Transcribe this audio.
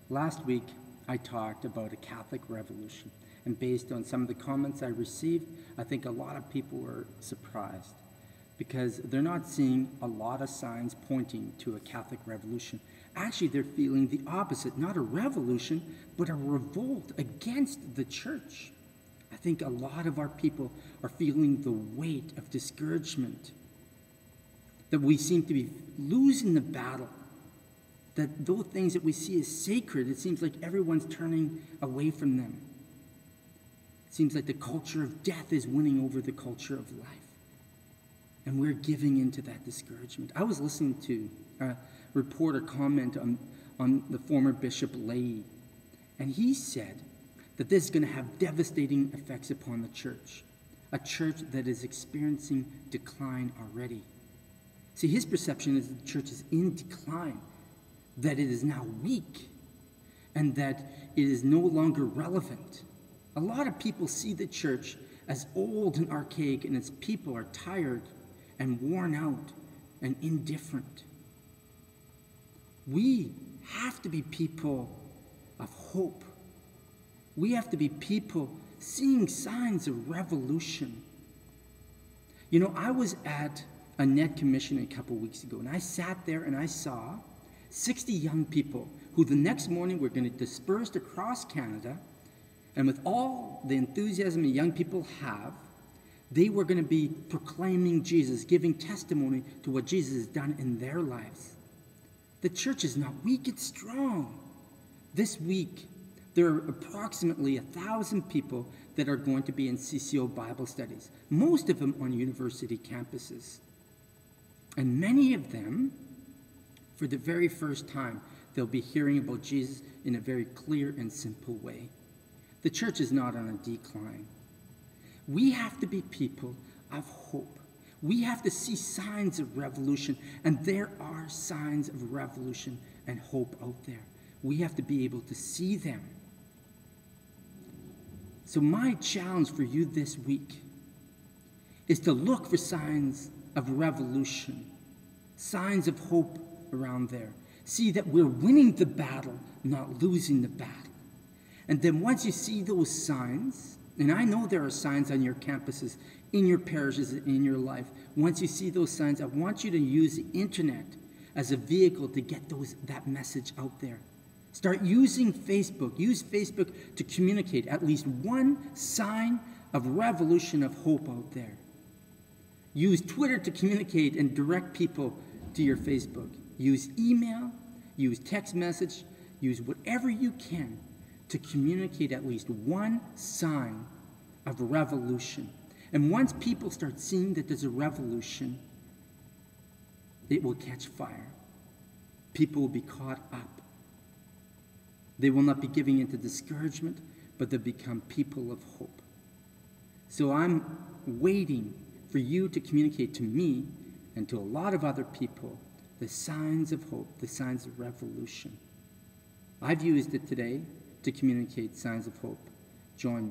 Last week, I talked about a Catholic revolution, and based on some of the comments I received, I think a lot of people were surprised because they're not seeing a lot of signs pointing to a Catholic revolution. Actually, they're feeling the opposite, not a revolution, but a revolt against the church. I think a lot of our people are feeling the weight of discouragement, that we seem to be losing the battle, that those things that we see as sacred, it seems like everyone's turning away from them. It seems like the culture of death is winning over the culture of life. And we're giving into that discouragement. I was listening to a reporter comment on the former Bishop Leahy, and he said that this is going to have devastating effects upon the church, a church that is experiencing decline already. See, his perception is that the church is in decline, that it is now weak, and that it is no longer relevant. A lot of people see the church as old and archaic, and its people are tired and worn out and indifferent. We have to be people of hope. We have to be people seeing signs of revolution. You know, I was at a net commission a couple weeks ago, and I sat there and I saw 60 young people who the next morning were going to disperse across Canada, and with all the enthusiasm that young people have, they were going to be proclaiming Jesus, giving testimony to what Jesus has done in their lives. The church is not weak, it's strong. This week, there are approximately 1,000 people that are going to be in CCO Bible studies, most of them on university campuses. And many of them, for the very first time, they'll be hearing about Jesus in a very clear and simple way. The church is not on a decline. We have to be people of hope. We have to see signs of revolution, and there are signs of revolution and hope out there. We have to be able to see them. So my challenge for you this week is to look for signs of revolution, signs of hope around there. See that we're winning the battle, not losing the battle. And then once you see those signs, and I know there are signs on your campuses, in your parishes, in your life. Once you see those signs, I want you to use the internet as a vehicle to get that message out there. Start using Facebook. Use Facebook to communicate at least one sign of revolution of hope out there. Use Twitter to communicate and direct people to your Facebook. Use email, use text message, use whatever you can to communicate at least one sign of revolution. And once people start seeing that there's a revolution, it will catch fire. People will be caught up. They will not be giving into discouragement, but they'll become people of hope. So I'm waiting for you to communicate to me and to a lot of other people the signs of hope, the signs of revolution. I've used it today to communicate signs of hope. Join me.